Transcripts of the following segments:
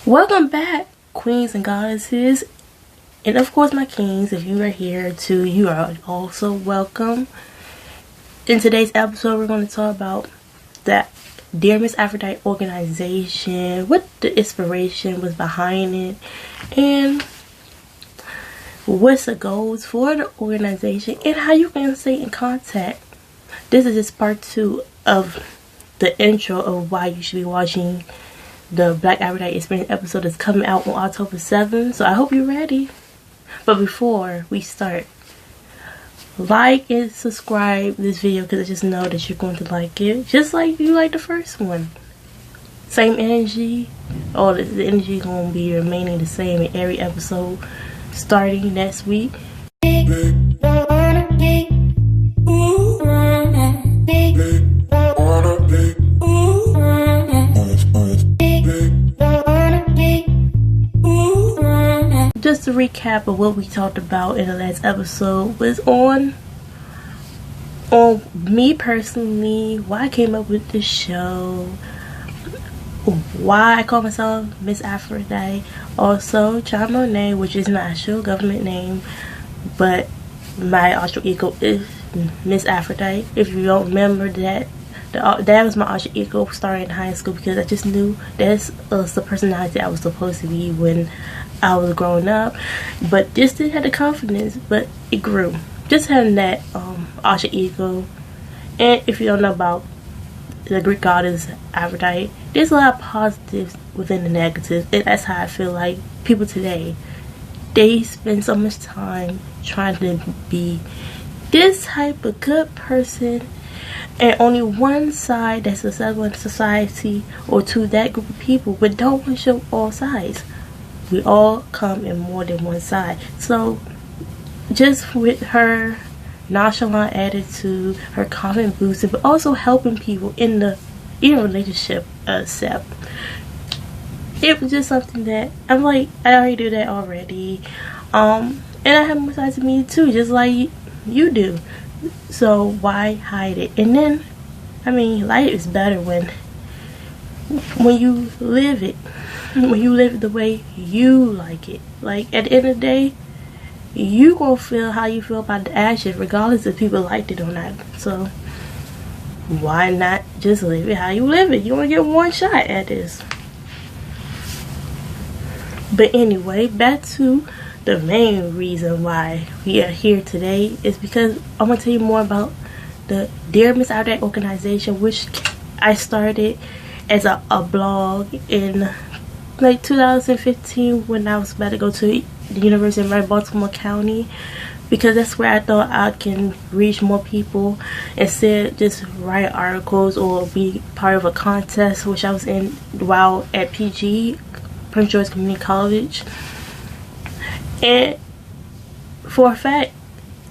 Welcome back, queens and goddesses, and of course my kings. If you are here too, you are also welcome. In today's episode, we're going to talk about that Dear Miss Aphrodite Organization, what the inspiration was behind it, and what's the goals for the organization, and how you can stay in contact. This is just part 2 of the intro of why you should be watching the Black Aphrodite Experience episode is coming out on October 7th, so I hope you're ready. But before we start, like and subscribe this video because I just know that you're going to like it, just like you like the first one. Same energy, all the energy going to be remaining the same in every episode starting next week. Just to recap of what we talked about in the last episode was on me personally, why I came up with this show, why I call myself Miss Aphrodite, also Mone't, which is my actual government name, but my alter ego is Miss Aphrodite. If you don't remember that, that was my alter ego starting in high school because I just knew that's the personality I was supposed to be when I was growing up, but this didn't have the confidence, but it grew. Just having that alter ego. And if you don't know about the Greek goddess Aphrodite, there's a lot of positives within the negatives, and that's how I feel like people today, they spend so much time trying to be this type of good person, and only one side that's successful in society or to that group of people, but don't want to show all sides. We all come in more than one side. So just with her nonchalant attitude, her confidence boosting, but also helping people in the relationship step, it was just something that I'm like, I already do that already, and I have more sides of me too, just like you do. So why hide it? And then, I mean, life is better when you live it. When you live it the way you like it. Like, at the end of the day, you gonna feel how you feel about the action, regardless if people liked it or not. So why not just live it how you live it? You only get one shot at this. But anyway, back to the main reason why we are here today is because I want to tell you more about the Dear Miss Aphrodite Organization, which I started as a blog in like 2015 when I was about to go to the university in Baltimore County, because that's where I thought I can reach more people instead of just write articles or be part of a contest, which I was in while at PG, Prince George Community College. And for a fact,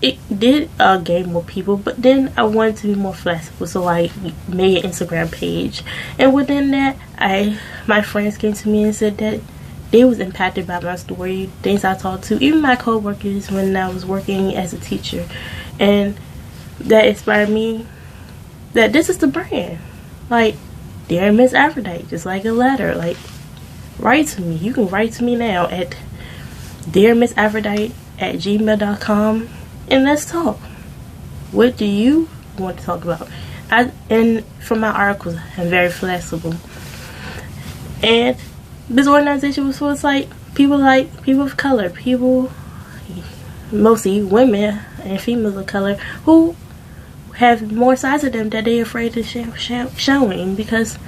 it did gain more people, but then I wanted to be more flexible, so I made an Instagram page. And within that, my friends came to me and said that they was impacted by my story, things I talked to, even my co-workers when I was working as a teacher, and that inspired me that this is the brand. Like, Dear Miss Aphrodite, just like a letter. Like, write to me. You can write to me now at dearmissaphrodite@gmail.com. and let's talk. What do you want to talk about? And for my articles, I'm very flexible. And this organization was for people of color, people, mostly women and females of color, who have more sides of them that they're afraid of showing because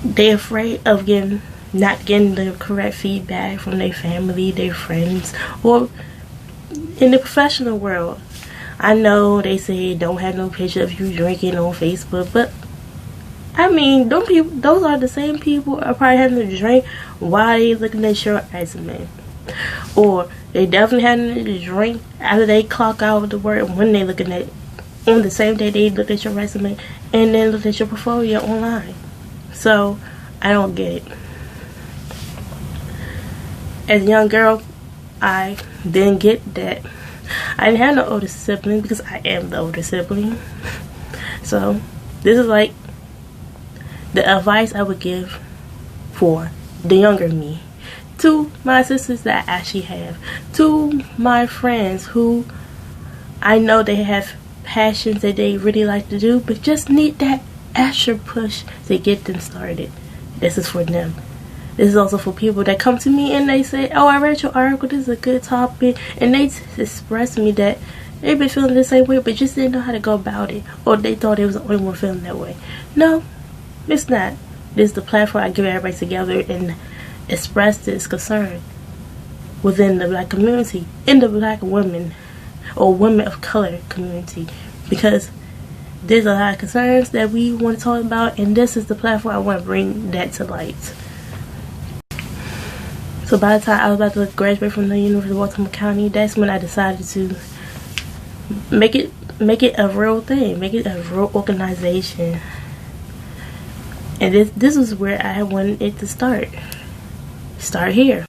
they're afraid of not getting the correct feedback from their family, their friends, or in the professional world. I know they say don't have no picture of you drinking on Facebook, but I mean, those are the same people are probably having a drink while they looking at your resume, or they definitely having a drink after they clock out the work when they looking at on the same day they look at your resume and then look at your portfolio online. So I don't get it. As a young girl, I didn't get that. I didn't have no older sibling because I am the older sibling. So this is like the advice I would give for the younger me, to my sisters that I actually have, to my friends who I know they have passions that they really like to do, but just need that extra push to get them started. This is for them. This is also for people that come to me and they say, oh, I read your article, this is a good topic, and they express me that they've been feeling the same way but just didn't know how to go about it, or they thought it was the only one feeling that way. No, it's not. This is the platform I give everybody together and express this concern within the black community, in the black women or women of color community, because there's a lot of concerns that we want to talk about, and this is the platform I want to bring that to light. So by the time I was about to graduate from the University of Baltimore County, that's when I decided to make it a real thing, make it a real organization. And this is where I wanted it to start here.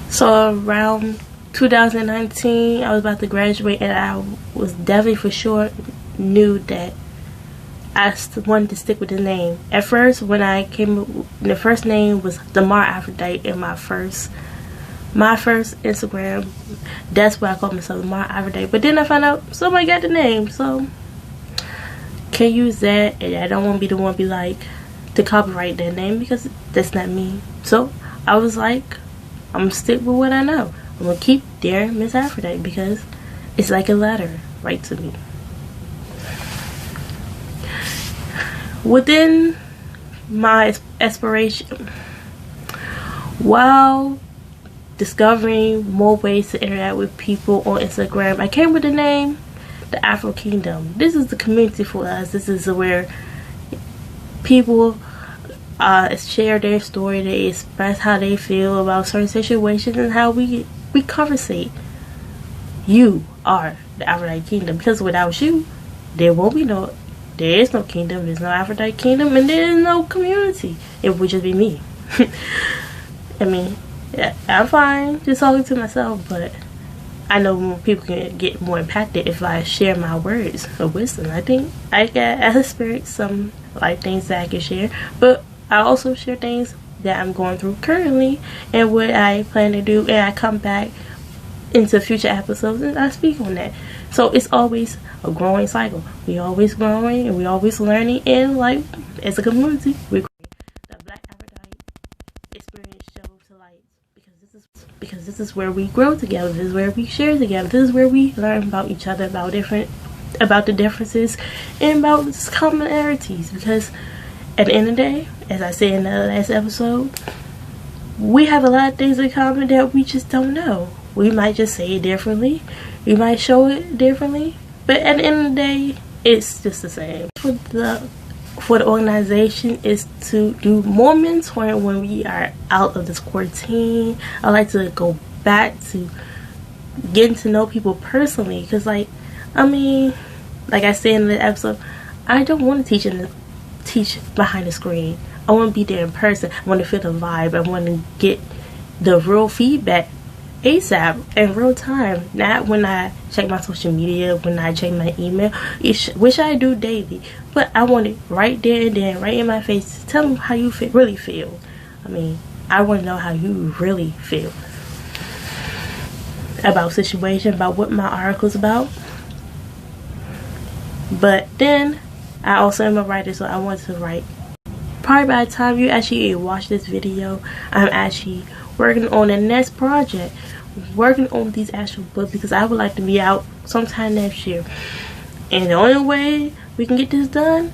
So around 2019, I was about to graduate, and I was definitely for sure knew that I wanted to stick with the name. At first, when I came, the first name was Mone't Aphrodite in my first Instagram. That's why I called myself Mone't Aphrodite. But then I found out somebody got the name, so can't use that, and I don't want to be the one to copyright that name, because that's not me. So I was like, I'm gonna stick with what I know. I'm gonna keep Dear Miss Aphrodite, because it's like a letter right to me. Within my aspiration, while discovering more ways to interact with people on Instagram, I came with the name the Aphro Kingdom. This is the community for us. This is where people share their story, they express how they feel about certain situations, and how we conversate. You are the Aphrodite Kingdom, because without you, there is no kingdom, there's no Aphrodite Kingdom, and there is no community. It would just be me. I mean, yeah, I'm fine just talking to myself, but I know more people can get more impacted if I share my words of wisdom. I think I experienced some life things that I can share, but I also share things that I'm going through currently and what I plan to do, and I come back into future episodes and I speak on that. So it's always a growing cycle. We always growing and we always learning, and like as a community, we the Black Aphrodite experience show to light, because this is where we grow together. This is where we share together. This is where we learn about each other, about the differences, and about commonalities. Because at the end of the day, as I said in the last episode, we have a lot of things in common that we just don't know. We might just say it differently. We might show it differently. But at the end of the day, it's just the same. For the organization is to do more mentoring when we are out of this quarantine. I like to go back to getting to know people personally. Because like I said in the episode, I don't want to teach behind the screen. I want to be there in person. I want to feel the vibe. I want to get the real feedback ASAP in real time. Not when I check my social media, when I check my email, which I do daily. But I want it right there and then, right in my face. Tell me how you really feel. I want to know how you really feel about situation, about what my article's about. But then I also am a writer, so I want to write. Probably by the time you actually watch this video, I'm actually working on the next project, working on these actual books, because I would like to be out sometime next year. And the only way we can get this done,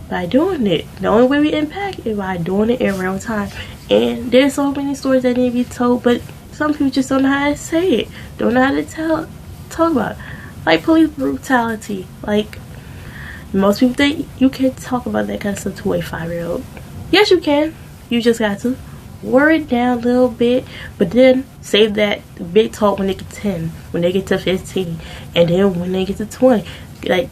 by doing it. The only way we impact is by doing it in real time. And there's so many stories that need to be told, but some people just don't know how to say it, don't know how to talk about it. Like police brutality. Like, most people think you can't talk about that kind of stuff to a 5-year-old. Yes, you can. You just got to word it down a little bit, but then save that big talk when they get to 10, when they get to 15, and then when they get to 20. Like,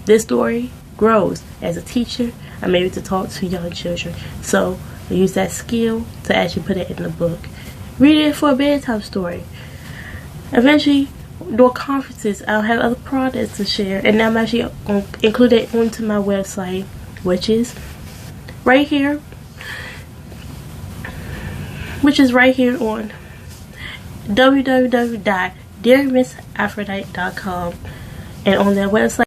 this story grows. As a teacher, I'm able to talk to young children. So I use that skill to actually put it in the book. Read it for a bedtime story. Eventually, during conferences, I'll have other products to share, and I'm actually going to include it onto my website, which is right here. which is right here on www.dearmissaphrodite.com. And on that website,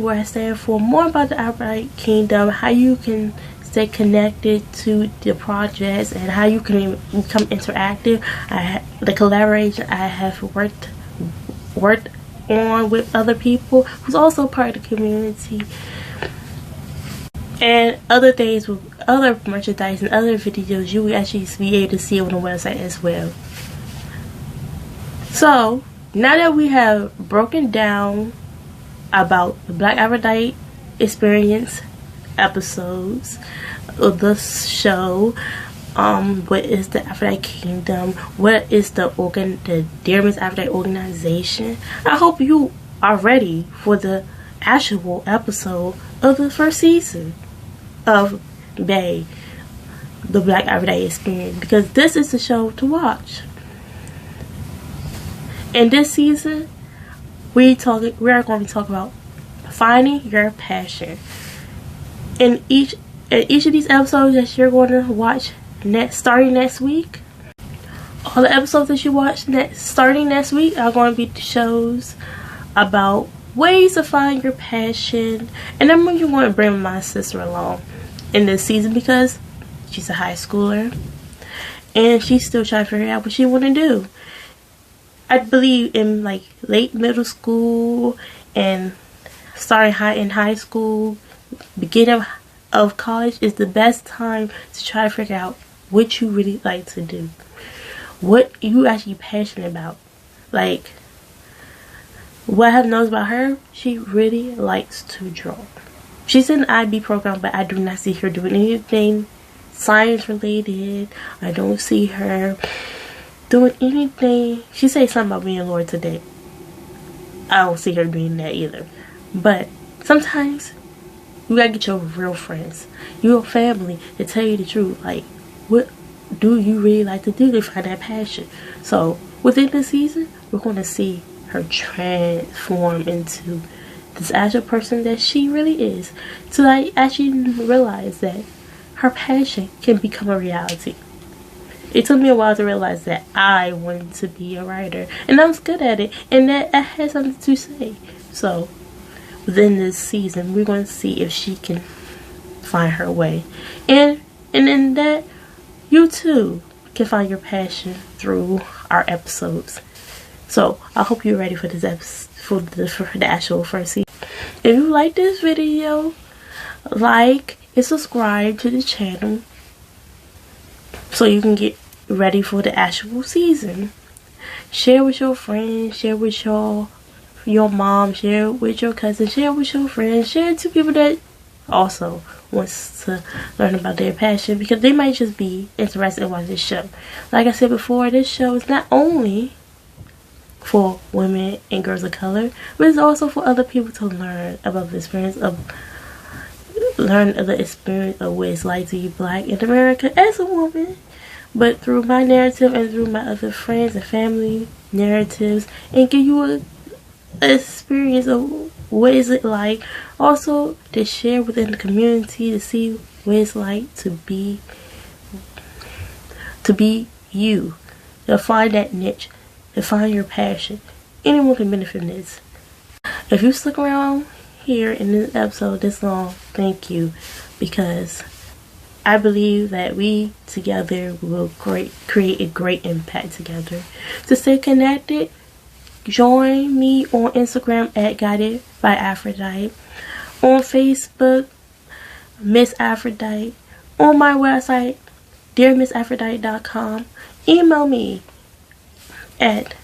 where I stand for more about the Aphrodite Kingdom, how you can stay connected to the projects and how you can become interactive. The collaboration I have worked on with other people who's also part of the community, and other things with other merchandise and other videos you will actually be able to see on the website as well. So now that we have broken down about the Black Aphrodite experience episodes of the show, what is the Aphrodite Kingdom, what is the Dear Miss Aphrodite Organization, I hope you are ready for the actual episode of the first season of the Black Aphrodite experience, because this is the show to watch. In this season, we are going to talk about finding your passion. In each of these episodes that you're going to watch starting next week, all the episodes that you watch starting next week are going to be shows about ways to find your passion. And I'm going to bring my sister along in this season because she's a high schooler and she's still trying to figure out what she want to do. I believe in like late middle school and starting in high school, beginning of college is the best time to try to figure out what you really like to do, what you actually passionate about. Like, what I have noticed about her, she really likes to draw. She's in the IB program, but I do not see her doing anything science related. I don't see her doing anything. She said something about being a lawyer today. I don't see her doing that either. But sometimes you gotta get your real friends, your family, to tell you the truth. Like, what do you really like to do to find that passion? So within the season, we're going to see her transform into this actual person that she really is, to like actually realize that her passion can become a reality. It took me a while to realize that I wanted to be a writer, and I was good at it, and that I had something to say. So within this season, we're going to see if she can find her way, and in that, you too can find your passion through our episodes. So I hope you're ready for this episode, for the actual first season. If you like this video, like and subscribe to the channel so you can get ready for the actual season. Share with your friends, share with your mom, share with your cousin, share with your friends, share to people that also wants to learn about their passion, because they might just be interested in watching this show. Like I said before, this show is not only for women and girls of color, but it's also for other people to learn about the experience of what it's like to be Black in America as a woman, but through my narrative and through my other friends and family narratives, and give you an experience of what is it like, also to share within the community, to see what it's like to be you, to find that niche, to find your passion. Anyone can benefit from this. If you stuck around here in this episode this long, thank you, because I believe that we together will create a great impact together. To stay connected, join me on Instagram at Guided by Aphrodite, on Facebook, Miss Aphrodite, on my website, dearmissaphrodite.com. Email me at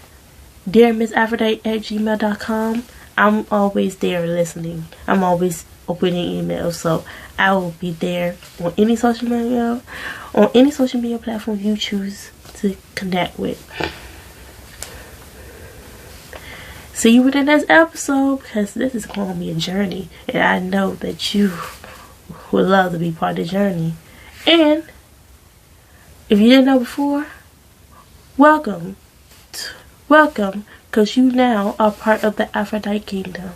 dearmissaphrodite@gmail.com. I'm always there listening. I'm always opening emails, so I will be there on any social media platform you choose to connect with. See you in the next episode, because this is going to be a journey, and I know that you would love to be part of the journey. And if you didn't know before, welcome, because you now are part of the Aphrodite Kingdom.